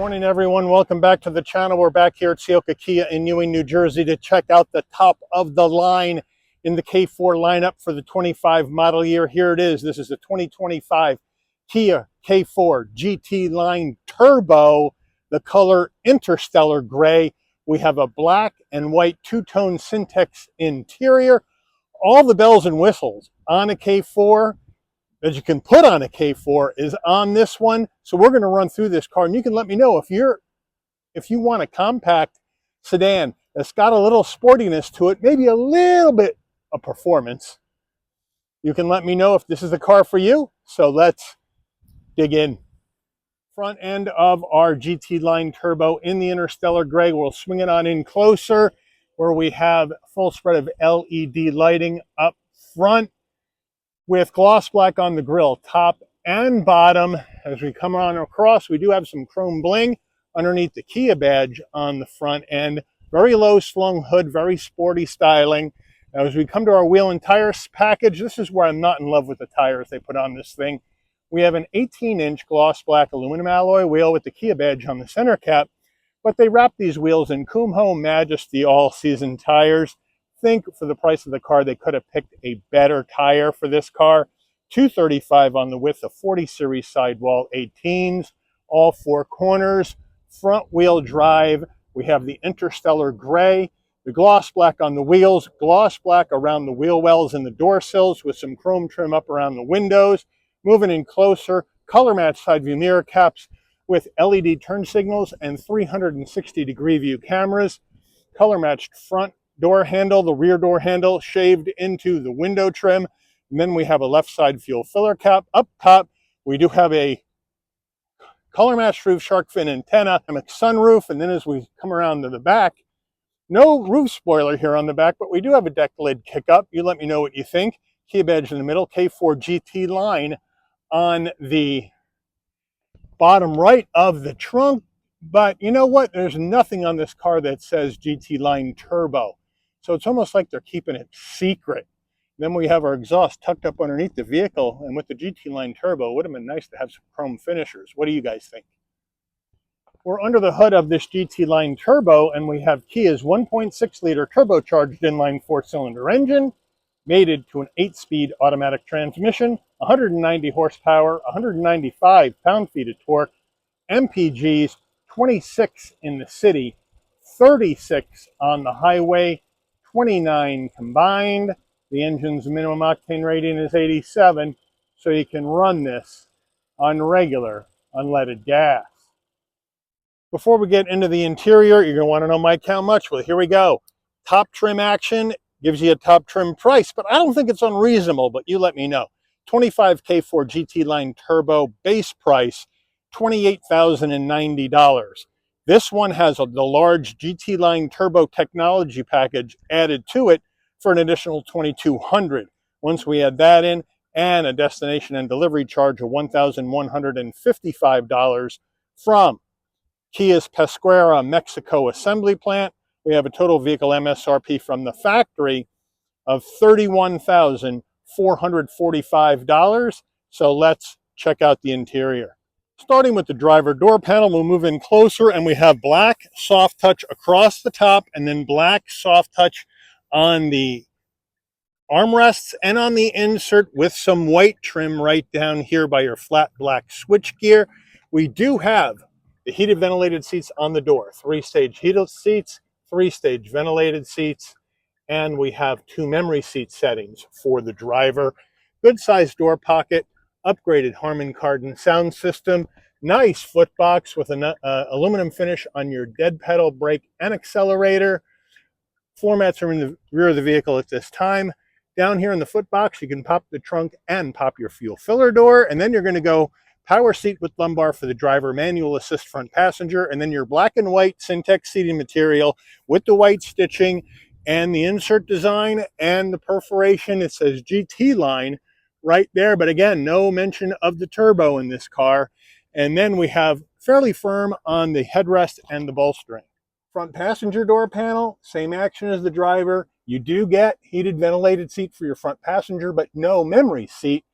Morning, everyone. Welcome back to the channel. We're back here at Ciocca Kia in Ewing, New Jersey to check out the top of the line in the K4 lineup for the 25 model year. Here it is. This is the 2025 Kia K4 GT Line Turbo, the color Interstellar Gray. We have a black and white two-tone Syntex interior. All the bells and whistles on a K4 that you can put on a K4 is on this one. So we're going to run through this car, and you can let me know if you want a compact sedan that's got a little sportiness to it, maybe a little bit of performance. You can let me know if this is the car for you. So let's dig in. Front end of our GT Line Turbo in the Interstellar Gray. We'll swing it on in closer where we have full spread of LED lighting up front, with gloss black on the grille, top and bottom. As we come on across, we do have some chrome bling underneath the Kia badge on the front end. Very low slung hood, very sporty styling. Now, as we come to our wheel and tires package, this is where I'm not in love with the tires they put on this thing. We have an 18-inch gloss black aluminum alloy wheel with the Kia badge on the center cap, but they wrap these wheels in Kumho Majesty all-season tires. Think for the price of the car, they could have picked a better tire for this car. 235 on the width of 40 series sidewall 18s, all four corners, front wheel drive. We have the Interstellar Gray, the gloss black on the wheels, gloss black around the wheel wells and the door sills with some chrome trim up around the windows. Moving in closer, color match side view mirror caps with LED turn signals and 360-degree view cameras. Color matched front door handle, the rear door handle shaved into the window trim. And then we have a left side fuel filler cap. Up top, we do have a color matched roof shark fin antenna and a sunroof. And then as we come around to the back, no roof spoiler here on the back, but we do have a deck lid kick up. You let me know what you think. Kia badge in the middle, K4 GT Line on the bottom right of the trunk. But you know what? There's nothing on this car that says GT Line Turbo. So it's almost like they're keeping it secret. Then we have our exhaust tucked up underneath the vehicle, and with the GT Line Turbo, it would have been nice to have some chrome finishers. What do you guys think? We're under the hood of this GT Line Turbo, and we have Kia's 1.6-liter turbocharged inline four-cylinder engine, mated to an 8-speed automatic transmission, 190 horsepower, 195 pound-feet of torque, MPGs, 26 in the city, 36 on the highway, 29 combined. The engine's minimum octane rating is 87, so you can run this on regular unleaded gas. Before we get into the interior, you're going to want to know, Mike, how much? Well, here we go. Top trim action gives you a top trim price, but I don't think it's unreasonable, but you let me know. 25 K4 GT Line Turbo base price, $28,090. This one has the large GT Line Turbo technology package added to it for an additional $2,200. Once we add that in, and a destination and delivery charge of $1,155 from Kia's Pesquera, Mexico assembly plant, we have a total vehicle MSRP from the factory of $31,445. So let's check out the interior. Starting with the driver door panel, we'll move in closer, and we have black soft touch across the top, and then black soft touch on the armrests and on the insert with some white trim right down here by your flat black switchgear. We do have the heated ventilated seats on the door, 3-stage heated seats, 3-stage ventilated seats, and we have 2 memory seat settings for the driver. Good sized door pocket, upgraded Harman Kardon sound system, nice foot box with an aluminum finish on your dead pedal brake and accelerator. Floor mats are in the rear of the vehicle at this time. Down here in the foot box, you can pop the trunk and pop your fuel filler door, and then you're going to go power seat with lumbar for the driver, manual assist front passenger, and then your black and white Syntex seating material with the white stitching and the insert design and the perforation. It says GT Line right there, but again, no mention of the turbo in this car. And then we have fairly firm on the headrest and the bolstering. Front passenger door panel, same action as the driver. You do get heated ventilated seat for your front passenger, but no memory seat.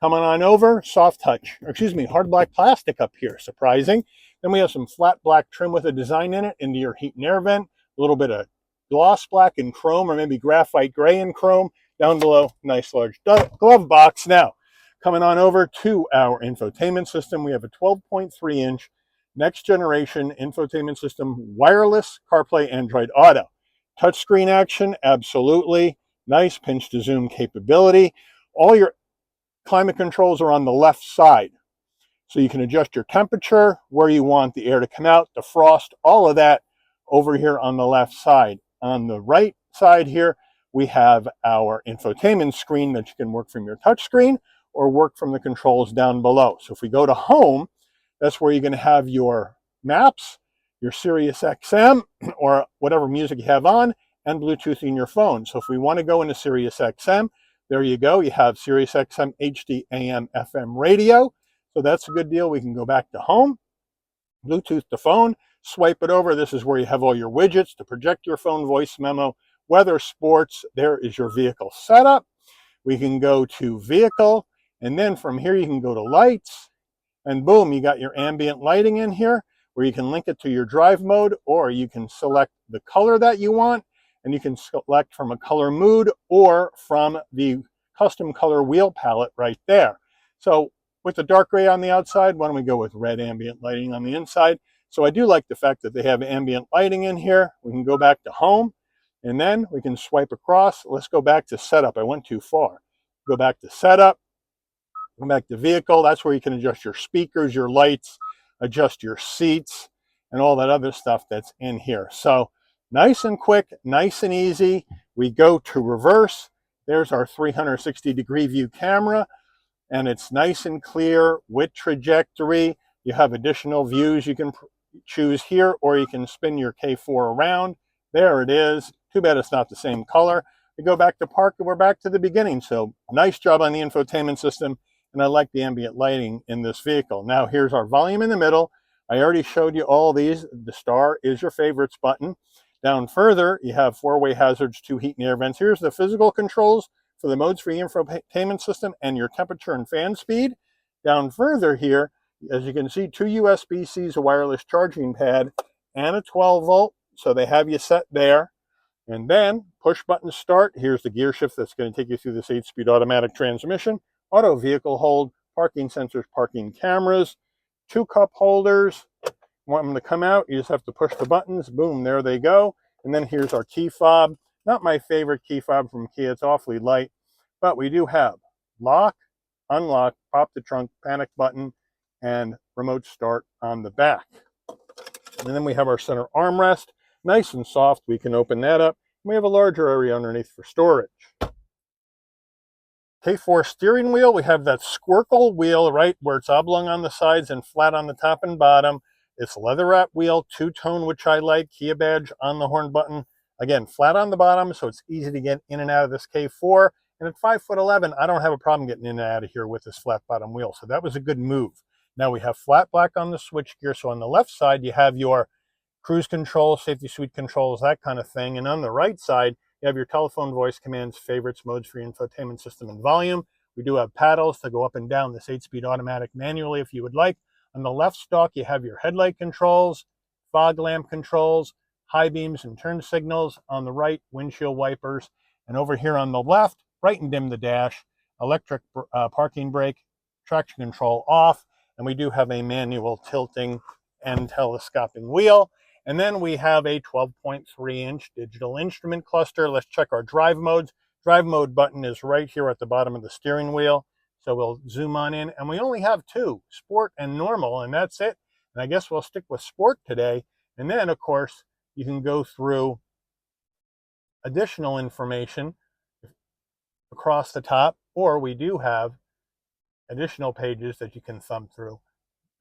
Coming on over, soft touch, or excuse me, hard black plastic up here, surprising. Then we have some flat black trim with a design in it into your heat and air vent. A little bit of gloss black and chrome, or maybe graphite gray and chrome. Down below, nice large glove box. Now, coming on over to our infotainment system, we have a 12.3-inch next generation infotainment system, wireless CarPlay Android Auto. Touchscreen action, absolutely. Nice pinch to zoom capability. All your climate controls are on the left side. So you can adjust your temperature, where you want the air to come out, defrost, all of that over here on the left side. On the right side here, we have our infotainment screen that you can work from your touchscreen or work from the controls down below. So if we go to home, that's where you're going to have your maps, your Sirius XM, or whatever music you have on, and Bluetooth in your phone. So if we want to go into Sirius XM, there you go. You have Sirius XM HD AM FM radio. So that's a good deal. We can go back to home, Bluetooth the phone, swipe it over. This is where you have all your widgets to project your phone, voice memo, weather, sports. There is your vehicle setup. We can go to vehicle, and then from here you can go to lights, and boom, you got your ambient lighting in here where you can link it to your drive mode, or you can select the color that you want, and you can select from a color mood or from the custom color wheel palette right there. So with the dark gray on the outside, why don't we go with red ambient lighting on the inside? So I do like the fact that they have ambient lighting in here. We can go back to home, and then we can swipe across. Let's go back to setup. I went too far. Go back to setup, go back to vehicle. That's where you can adjust your speakers, your lights, adjust your seats, and all that other stuff that's in here. So nice and quick, nice and easy. We go to reverse. There's our 360-degree view camera, and it's nice and clear with trajectory. You have additional views you can choose here, or you can spin your K4 around. There it is. Too bad it's not the same color. We go back to park, and we're back to the beginning. So nice job on the infotainment system, and I like the ambient lighting in this vehicle. Now here's our volume in the middle. I already showed you all these. The star is your favorites button. Down further, you have 4-way hazards, 2 heat and air vents. Here's the physical controls for the modes for the infotainment system and your temperature and fan speed. Down further here, as you can see, 2 USB-Cs, a wireless charging pad, and a 12-volt. So they have you set there. And then push button start. Here's the gear shift that's going to take you through this 8-speed automatic transmission. Auto vehicle hold, parking sensors, parking cameras, 2 cup holders. Want them to come out, you just have to push the buttons. Boom, there they go. And then here's our key fob. Not my favorite key fob from Kia. It's awfully light. But we do have lock, unlock, pop the trunk, panic button, and remote start on the back. And then we have our center armrest. Nice and soft. We can open that up. We have a larger area underneath for storage. K4 steering wheel. We have that squircle wheel, right, where it's oblong on the sides and flat on the top and bottom. It's leather wrap wheel, 2-tone, which I like. Kia badge on the horn button. Again, flat on the bottom, so it's easy to get in and out of this K4. And at 5'11", I don't have a problem getting in and out of here with this flat bottom wheel. So that was a good move. Now we have flat black on the switchgear. So on the left side, you have your cruise control, safety suite controls, that kind of thing. And on the right side, you have your telephone voice commands, favorites, modes for your infotainment system, and volume. We do have paddles to go up and down this 8-speed automatic manually if you would like. On the left stalk, you have your headlight controls, fog lamp controls, high beams and turn signals. On the right, windshield wipers. And over here on the left, bright and dim the dash, electric parking brake, traction control off. And we do have a manual tilting and telescoping wheel. And then we have a 12.3-inch digital instrument cluster. Let's check our drive modes. Drive mode button is right here at the bottom of the steering wheel. So we'll zoom on in, and we only have 2, sport and normal, and that's it. And I guess we'll stick with sport today. And then, of course, you can go through additional information across the top, or we do have additional pages that you can thumb through,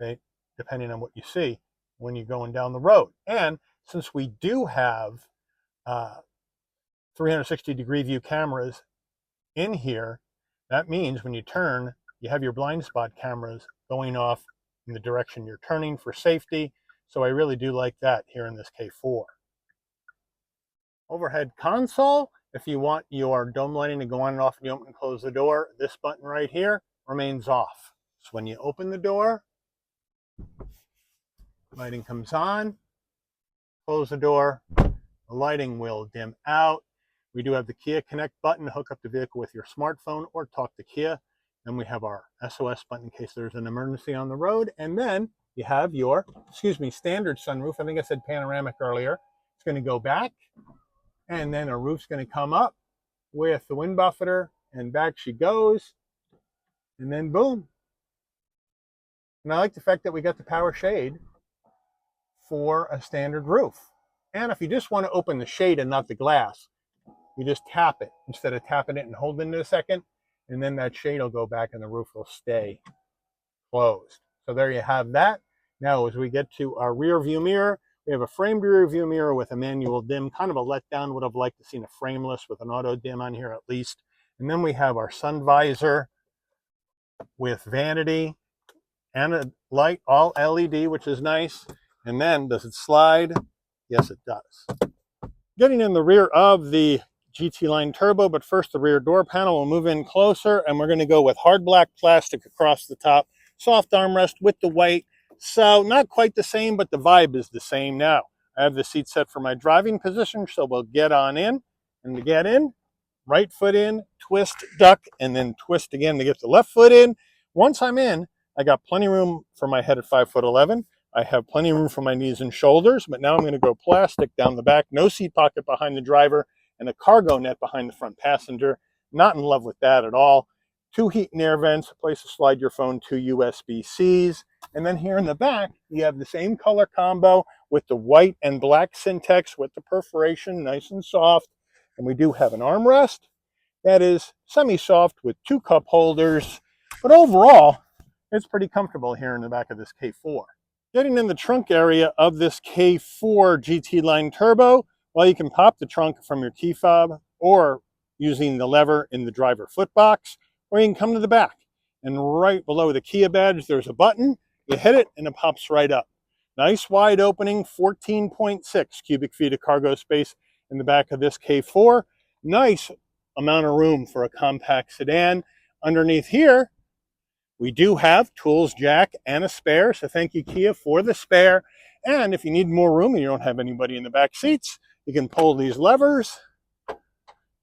okay, depending on what you see when you're going down the road. And since we do have 360-degree view cameras in here, that means when you turn, you have your blind spot cameras going off in the direction you're turning for safety. So I really do like that here in this K4. Overhead console. If you want your dome lighting to go on and off when you open and close the door, this button right here remains off. So when you open the door, Lighting comes on. Close the door. The lighting will dim out. We do have the Kia Connect button to hook up the vehicle with your smartphone or talk to Kia. Then we have our SOS button in case there's an emergency on the road. And then you have your, standard sunroof. I think I said panoramic earlier. It's going to go back. And then a roof's going to come up with the wind buffeter. And back she goes. And then boom. And I like the fact that we got the power shade for a standard roof. And if you just want to open the shade and not the glass, you just tap it instead of tapping it and holding it a second, and then that shade will go back and the roof will stay closed. So there you have that. Now as we get to our rear view mirror, we have a framed rear view mirror with a manual dim, kind of a letdown. Would have liked to seen a frameless with an auto dim on here at least. And then we have our sun visor with vanity and a light, all LED, which is nice. And then, does it slide? Yes, it does. Getting in the rear of the GT Line Turbo, but first the rear door panel. We'll move in closer, and we're going to go with hard black plastic across the top, soft armrest with the white. So not quite the same, but the vibe is the same now. I have the seat set for my driving position, so we'll get on in. And to get in, right foot in, twist, duck, and then twist again to get the left foot in. Once I'm in, I got plenty of room for my head at 5'11". I have plenty of room for my knees and shoulders, but now I'm going to go plastic down the back, no seat pocket behind the driver, and a cargo net behind the front passenger. Not in love with that at all. 2 heat and air vents, a place to slide your phone, 2 USB-Cs. And then here in the back, you have the same color combo with the white and black Syntex with the perforation, nice and soft. And we do have an armrest that is semi-soft with 2 cup holders. But overall, it's pretty comfortable here in the back of this K4. Getting in the trunk area of this K4 GT Line Turbo, well, you can pop the trunk from your key fob or using the lever in the driver foot box, or you can come to the back. And right below the Kia badge, there's a button. You hit it and it pops right up. Nice wide opening, 14.6 cubic feet of cargo space in the back of this K4. Nice amount of room for a compact sedan. Underneath here, we do have tools jack and a spare, so thank you, Kia, for the spare. And if you need more room and you don't have anybody in the back seats, you can pull these levers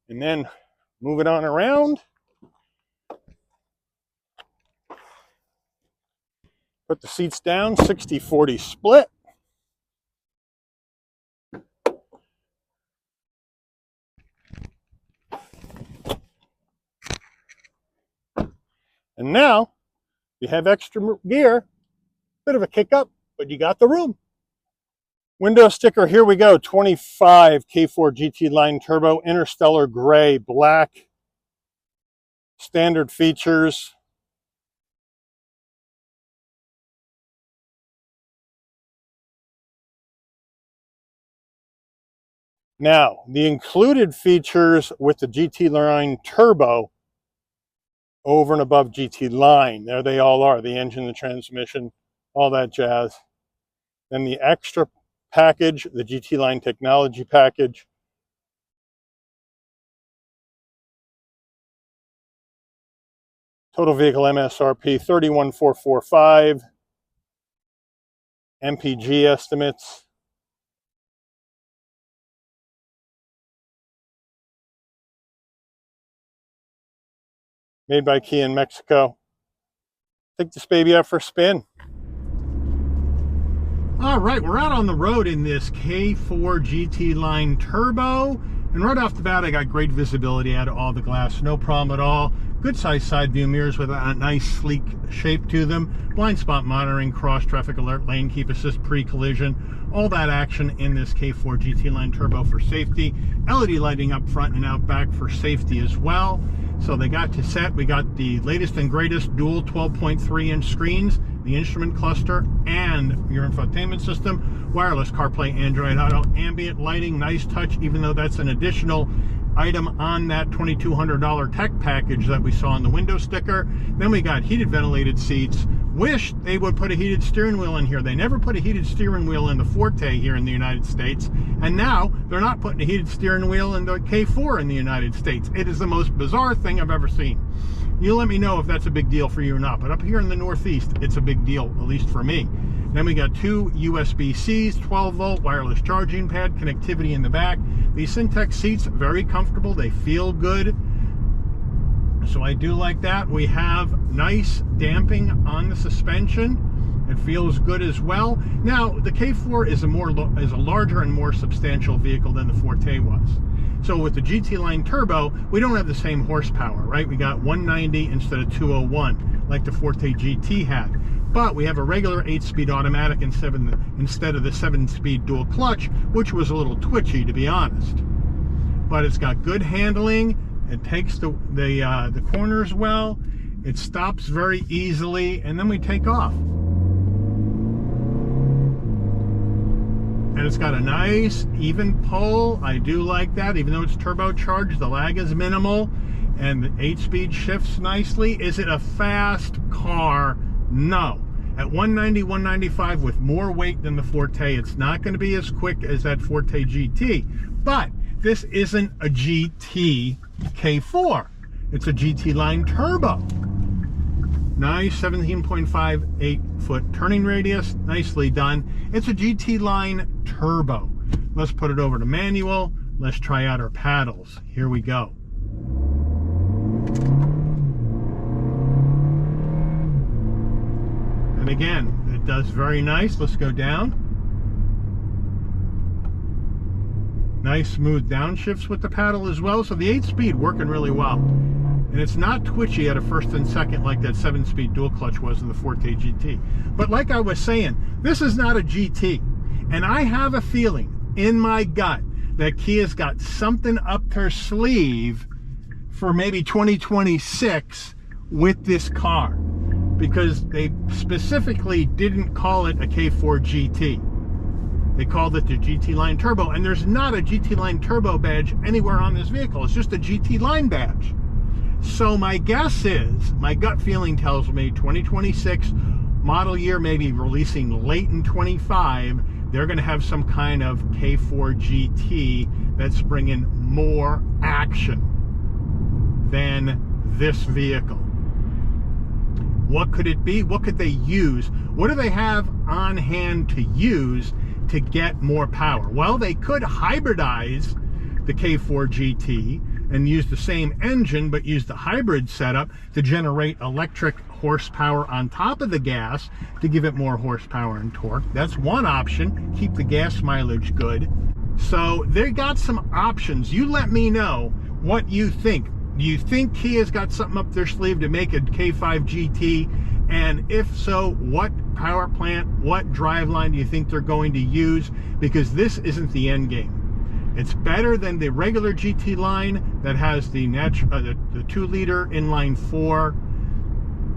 and then move it on around. Put the seats down, 60-40 split. And now you have extra gear, bit of a kick up, but you got the room. Window sticker, here we go, 25 K4 GT Line Turbo, Interstellar Gray, black, standard features. Now, the included features with the GT Line Turbo over and above GT Line, there they all are, the engine, the transmission, all that jazz. Then the extra package, the GT Line Technology package. Total vehicle MSRP, $31,445. MPG estimates. Made by Kia in Mexico. Take this baby out for a spin. All right, we're out on the road in this K4 GT Line Turbo. And right off the bat, I got great visibility out of all the glass, no problem at all. Good sized side view mirrors with a nice sleek shape to them. Blind spot monitoring, cross traffic alert, lane keep assist, pre-collision. All that action in this K4 GT Line Turbo for safety. LED lighting up front and out back for safety as well. So they got to set, we got the latest and greatest dual 12.3-inch screens, the instrument cluster, and your infotainment system, wireless CarPlay, Android Auto, ambient lighting, nice touch, even though that's an additional item on that $2,200 tech package that we saw on the window sticker. Then we got heated ventilated seats. Wish they would put a heated steering wheel in here. They never put a heated steering wheel in the Forte here in the United States, and now they're not putting a heated steering wheel in the K4 in the United States. It is the most bizarre thing I've ever seen. You let me know if that's a big deal for you or not, but up here in the Northeast, it's a big deal, at least for me. Then we got two USB-Cs, 12-volt wireless charging pad, connectivity in the back. These Syntex seats, very comfortable. They feel good. So I do like that. We have nice damping on the suspension. It feels good as well. Now, the K4 is a larger and more substantial vehicle than the Forte was. So with the GT Line Turbo, we don't have the same horsepower, right? We got 190 instead of 201, like the Forte GT had. But we have a regular 8-speed automatic instead of the 7-speed dual clutch, which was a little twitchy, to be honest. But it's got good handling. It takes the corners well. It stops very easily, and then we take off. And it's got a nice even pull. I do like that. Even though it's turbocharged, the lag is minimal, and the 8-speed shifts nicely. Is it a fast car? No. At 190, 195 with more weight than the Forte, it's not going to be as quick as that Forte GT. But this isn't a GT K4. It's a GT Line Turbo. Nice 17.58 foot turning radius. Nicely done. It's a GT Line Turbo. Let's put it over to manual. Let's try out our paddles. Here we go. And again, it does very nice. Let's go down. Nice smooth downshifts with the paddle as well. So the 8-speed working really well. And it's not twitchy at a first and second like that 7-speed dual clutch was in the Forte GT. But like I was saying, this is not a GT. And I have a feeling in my gut that Kia's got something up their sleeve for maybe 2026 with this car. Because they specifically didn't call it a K4 GT. They called it the GT Line Turbo. And there's not a GT Line Turbo badge anywhere on this vehicle. It's just a GT Line badge. So my guess is, my gut feeling tells me 2026 model year, maybe releasing late in 25, they're going to have some kind of K4 GT that's bringing more action than this vehicle. What could it be? What could they use? What do they have on hand to use to get more power? Well, they could hybridize the K4 GT and use the same engine, but use the hybrid setup to generate electric horsepower on top of the gas to give it more horsepower and torque. That's one option. Keep the gas mileage good. So they got some options. You let me know what you think. Do you think Kia's got something up their sleeve to make a K5 GT? And if so, what power plant, what driveline do you think they're going to use? Because this isn't the end game. It's better than the regular GT line that has the 2-liter inline 4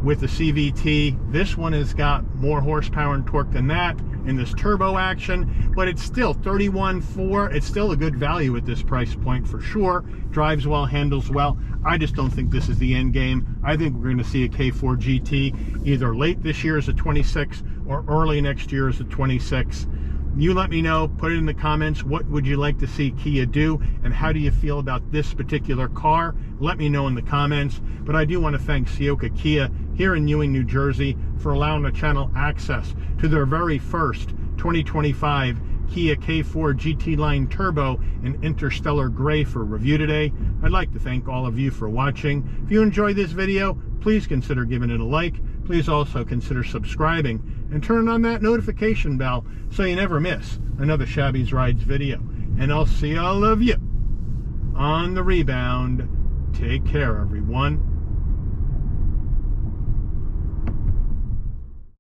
with the CVT. This one has got more horsepower and torque than that in this turbo action, but it's still 31.4. It's still a good value at this price point for sure. Drives well, handles well. I just don't think this is the end game. I think we're going to see a K4 GT either late this year as a 26 or early next year as a 26. You let me know, put it in the comments, what would you like to see Kia do, and how do you feel about this particular car? Let me know in the comments. But I do want to thank Ciocca Kia here in Ewing, New Jersey, for allowing the channel access to their very first 2025 Kia K4 GT Line Turbo in Interstellar Gray for review today. I'd like to thank all of you for watching. If you enjoyed this video, please consider giving it a like. Please also consider subscribing and turn on that notification bell so you never miss another Shabby's Rides video. And I'll see all of you on the rebound. Take care, everyone.